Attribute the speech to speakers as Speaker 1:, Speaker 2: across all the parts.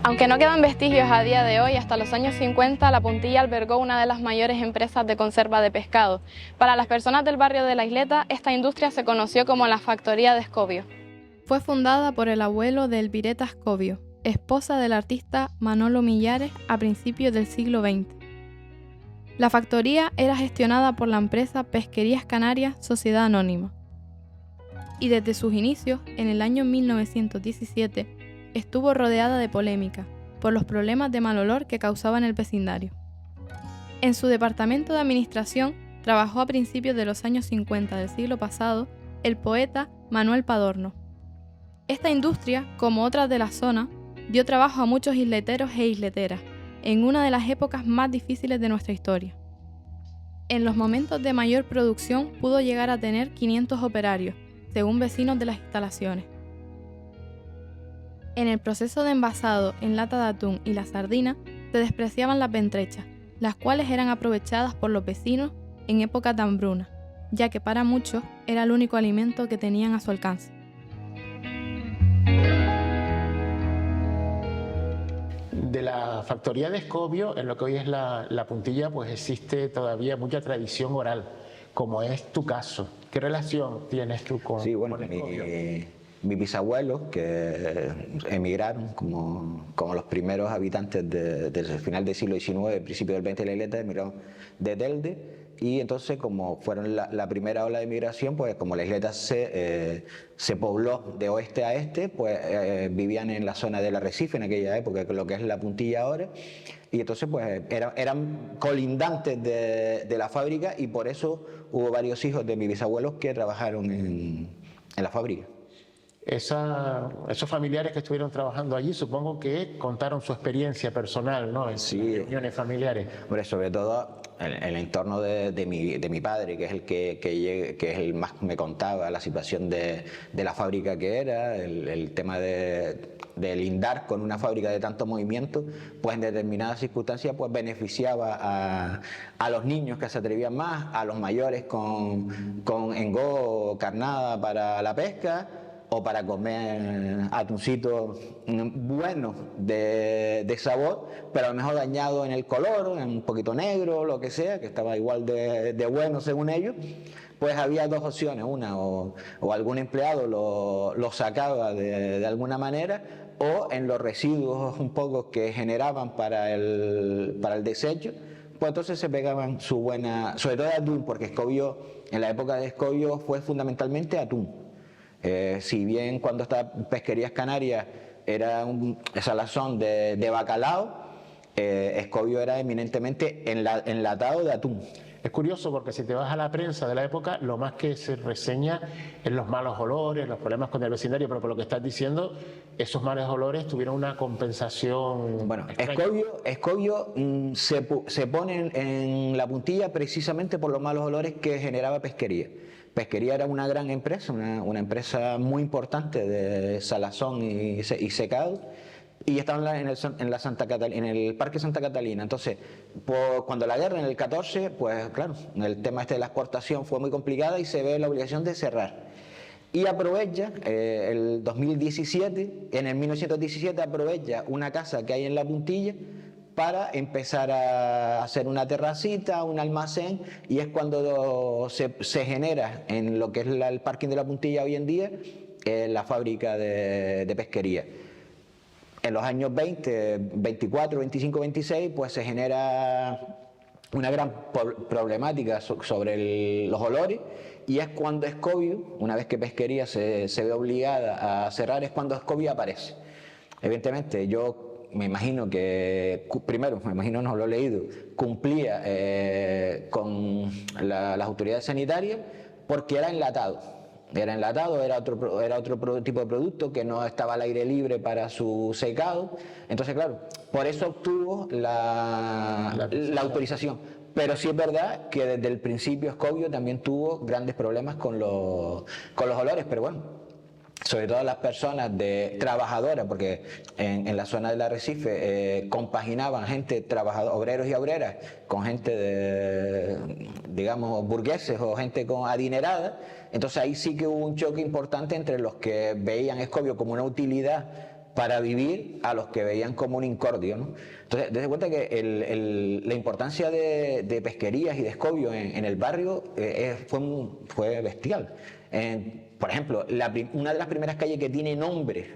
Speaker 1: Aunque no quedan vestigios a día de hoy, hasta los años 50 La Puntilla albergó una de las mayores empresas de conserva de pescado. Para las personas del barrio de La Isleta, esta industria se conoció como la Factoría de Escobio. Fue fundada por el abuelo de Elvireta Escobio, esposa del artista Manolo Millares a principios del siglo XX. La factoría era gestionada por la empresa Pesquerías Canarias Sociedad Anónima. Y desde sus inicios, en el año 1917, estuvo rodeada de polémica por los problemas de mal olor que causaba en el vecindario. En su departamento de administración trabajó a principios de los años 50 del siglo pasado el poeta Manuel Padorno. Esta industria, como otras de la zona, dio trabajo a muchos isleteros e isleteras en una de las épocas más difíciles de nuestra historia. En los momentos de mayor producción pudo llegar a tener 500 operarios, según vecinos de las instalaciones. En el proceso de envasado en lata de atún y la sardina se despreciaban las ventrechas, las cuales eran aprovechadas por los vecinos en época de hambruna, ya que para muchos era el único alimento que tenían a su alcance.
Speaker 2: De la factoría de Escobio, en lo que hoy es la Puntilla, pues existe todavía mucha tradición oral, como es tu caso. ¿Qué relación tienes tú con Escobio?
Speaker 3: Mis bisabuelos, que emigraron como los primeros habitantes desde el final del siglo XIX, principio del XX de la Isleta, emigraron de Telde, y entonces como fueron la primera ola de migración, pues como la Isleta se pobló de oeste a este, pues vivían en la zona del Arrecife en aquella época, lo que es la Puntilla ahora, y entonces pues eran colindantes de la fábrica, y por eso hubo varios hijos de mis bisabuelos que trabajaron en la fábrica.
Speaker 2: Esos familiares que estuvieron trabajando allí, supongo que contaron su experiencia personal, ¿no? En
Speaker 3: Sí,
Speaker 2: reuniones familiares.
Speaker 3: Hombre, sobre todo el entorno de mi padre, que es que es el más me contaba la situación de la fábrica que era, el tema de lindar con una fábrica de tanto movimiento, pues en determinadas circunstancias pues beneficiaba a los niños que se atrevían más, a los mayores con engó o carnada para la pesca, o para comer atuncitos buenos de sabor, pero a lo mejor dañado en el color, un poquito negro, lo que sea, que estaba igual de bueno según ellos. Pues había dos opciones, una o algún empleado lo sacaba de alguna manera, o en los residuos un poco que generaban para el desecho, pues entonces se pegaban su buena, sobre todo de atún, porque Escobio, en la época de Escobio fue fundamentalmente atún. Si bien cuando estaba Pesquerías Canarias era un salazón de bacalao, Escobio era eminentemente enlatado de atún.
Speaker 2: Es curioso porque si te vas a la prensa de la época, lo más que se reseña es los malos olores, los problemas con el vecindario, pero por lo que estás diciendo, esos malos olores tuvieron una compensación.
Speaker 3: Bueno, Escobio se pone en la puntilla precisamente por los malos olores que generaba Pesquería. Pesquería era una gran empresa, una empresa muy importante de salazón y secado, y estaban en el Parque Santa Catalina. Entonces, cuando la guerra en el 14, pues claro, el tema de la exportación fue muy complicada y se ve la obligación de cerrar. Y aprovecha, el 2017, en el 1917 aprovecha una casa que hay en la Puntilla para empezar a hacer una terracita, un almacén, y es cuando se genera en lo que es el parking de la Puntilla hoy en día, la fábrica de pesquería. En los años 20, 24, 25, 26, pues se genera una gran problemática sobre los olores, y es cuando Escobio, una vez que Pesquería se ve obligada a cerrar, es cuando Escobio aparece. Evidentemente yo me imagino que, primero, no lo he leído, cumplía con las autoridades sanitarias porque era enlatado. Era otro tipo de producto que no estaba al aire libre para su secado. Entonces, claro, por eso obtuvo la autorización. Pero sí es verdad que desde el principio Escobio también tuvo grandes problemas con los olores, pero bueno, sobre todo las personas trabajadoras, porque en la zona del Arrecife compaginaban obreros y obreras con gente digamos, burgueses o gente adinerada. Entonces ahí sí que hubo un choque importante entre los que veían Escobio como una utilidad para vivir a los que veían como un incordio, ¿no? Entonces, desde cuenta que la importancia de Pesquerías y de Escobio en el barrio fue bestial. Por ejemplo, una de las primeras calles que tiene nombre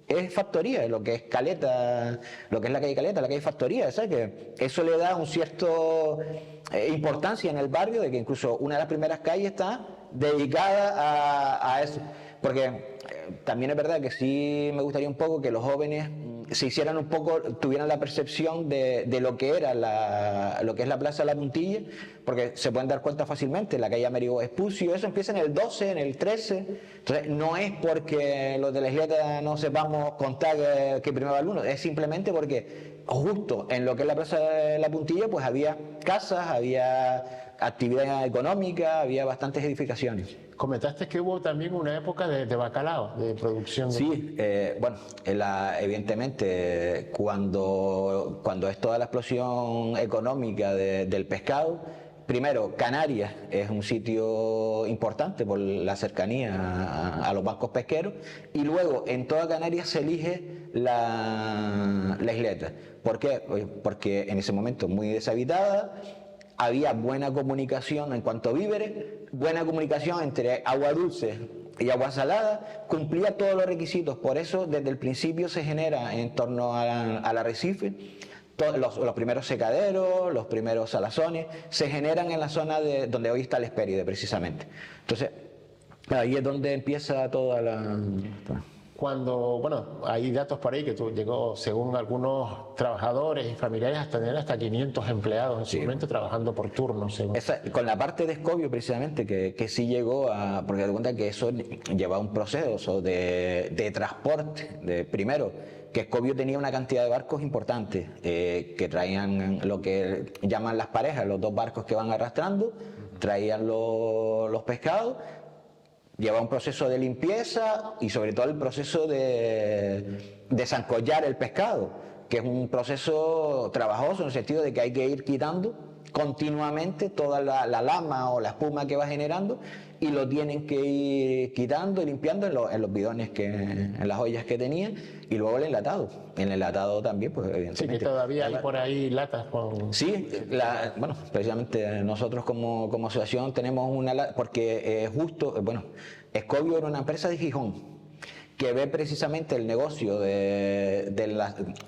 Speaker 3: es Factoría, lo que es Caleta, lo que es la calle Caleta, la calle Factoría, ¿sabes? Que eso le da un cierto importancia en el barrio, de que incluso una de las primeras calles está dedicada a eso. Porque también es verdad que sí me gustaría un poco que los jóvenes se hicieran un poco, tuvieran la percepción de lo que era lo que es la Plaza de la Puntilla, porque se pueden dar cuenta fácilmente, la calle Américo Vespucio, eso empieza en el 12, en el 13, entonces no es porque los de la Isleta no sepamos contar que primero va el 1, es simplemente porque justo en lo que es la Plaza de la Puntilla pues había casas, había actividad económica, había bastantes edificaciones.
Speaker 2: Comentaste que hubo también una época de bacalao, de producción.
Speaker 3: Sí, bueno, evidentemente cuando es toda la explosión económica del pescado, primero Canarias es un sitio importante por la cercanía a los bancos pesqueros, y luego en toda Canarias se elige la isleta. ¿Por qué? Porque en ese momento muy deshabitada, había buena comunicación en cuanto a víveres, buena comunicación entre agua dulce y agua salada, cumplía todos los requisitos. Por eso desde el principio se genera en torno al arrecife, los primeros secaderos, los primeros salazones, se generan en la zona donde hoy está el Hespéride precisamente. Entonces ahí es donde empieza toda la...
Speaker 2: Cuando, bueno, hay datos por ahí que llegó, según algunos trabajadores y familiares, a tener hasta 500 empleados en su momento trabajando por turnos.
Speaker 3: Con la parte de Escobio, precisamente, que sí llegó a... Porque te cuenta que eso lleva un proceso de transporte. Primero, que Escobio tenía una cantidad de barcos importantes que traían lo que llaman las parejas, los dos barcos que van arrastrando, traían los pescados. Lleva un proceso de limpieza y sobre todo el proceso de desancollar el pescado, que es un proceso trabajoso en el sentido de que hay que ir quitando continuamente toda la lama o la espuma que va generando, y lo tienen que ir quitando y limpiando en los bidones, en las ollas que tenían, y luego el enlatado. En el enlatado también, pues evidentemente.
Speaker 2: Sí, que todavía hay por ahí latas con...
Speaker 3: Sí, bueno, precisamente nosotros como asociación tenemos una lata, porque justo, bueno, Escobio era una empresa de Gijón, que ve precisamente el negocio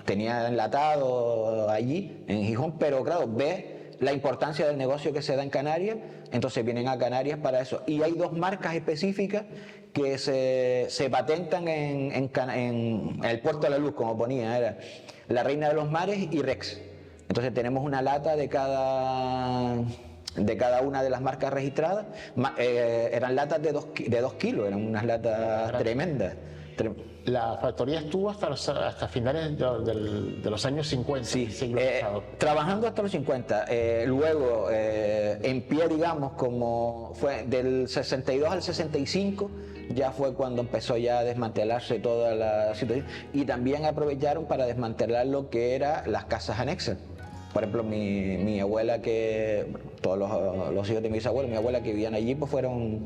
Speaker 3: tenía enlatado allí en Gijón, pero claro, ve la importancia del negocio que se da en Canarias, entonces vienen a Canarias para eso. Y hay dos marcas específicas que se patentan en el Puerto de la Luz, como ponía, era la Reina de los Mares y Rex. Entonces tenemos una lata de cada una de las marcas registradas. Eran latas de 2 kilos, eran unas latas tremendas.
Speaker 2: La factoría estuvo hasta finales de los años 50.
Speaker 3: Sí, trabajando hasta los 50. Luego, en pie, digamos, como fue del 62 al 65, ya fue cuando empezó ya a desmantelarse toda la situación. Y también aprovecharon para desmantelar lo que eran las casas anexas. Por ejemplo, mi abuela, todos los hijos de mis abuelos, mi abuela que vivían allí, pues fueron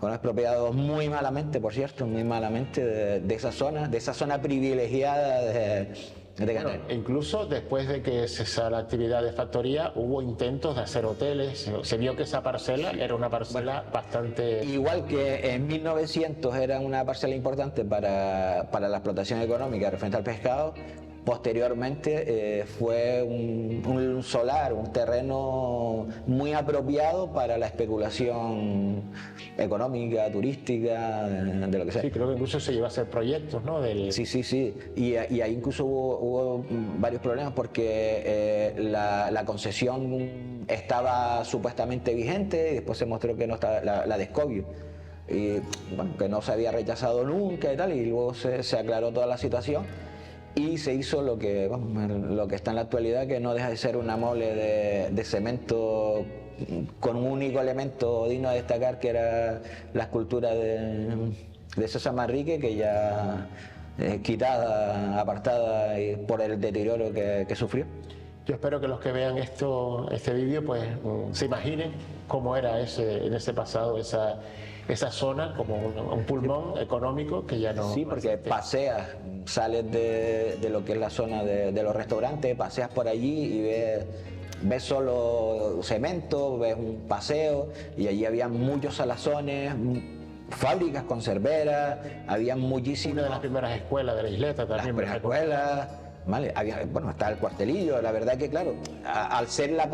Speaker 3: expropiados muy malamente, por cierto, muy malamente de esa zona privilegiada de Canarias.
Speaker 2: Incluso después de que cesara la actividad de factoría, hubo intentos de hacer hoteles. Se vio que esa parcela era una parcela bastante...
Speaker 3: Igual que en 1900 era una parcela importante para la explotación económica referente al pescado, posteriormente fue un solar, un terreno muy apropiado para la especulación económica, turística, de lo que sea.
Speaker 2: Sí, creo que incluso se llevó a hacer proyectos, ¿no?
Speaker 3: Sí. Y ahí incluso hubo varios problemas porque la concesión estaba supuestamente vigente y después se mostró que no estaba, la de Escobio. Y bueno, que no se había rechazado nunca y tal, y luego se aclaró toda la situación y se hizo lo que está en la actualidad, que no deja de ser una mole de cemento con un único elemento digno de destacar, que era la escultura de César Manrique, que ya quitada, apartada por el deterioro que sufrió.
Speaker 2: Yo espero que los que vean este vídeo pues se imaginen cómo era en ese pasado esa zona, como un pulmón económico que ya no...
Speaker 3: Sí, porque paseas, sales de lo que es la zona de los restaurantes, paseas por allí y ves solo cemento, ves un paseo, y allí había muchos salazones, fábricas conserveras, había muchísimas...
Speaker 2: Una de las primeras escuelas de la isleta también.
Speaker 3: Las primeras escuelas... Vale, está el cuartelillo. La verdad que, claro, al ser la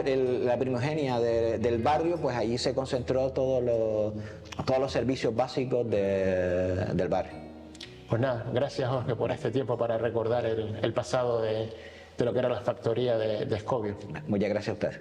Speaker 3: primogenia del barrio, pues allí se concentró todos los servicios básicos del barrio.
Speaker 2: Pues nada, gracias Jorge por este tiempo para recordar el pasado de lo que era la factoría de Escobio.
Speaker 3: Muchas gracias a ustedes.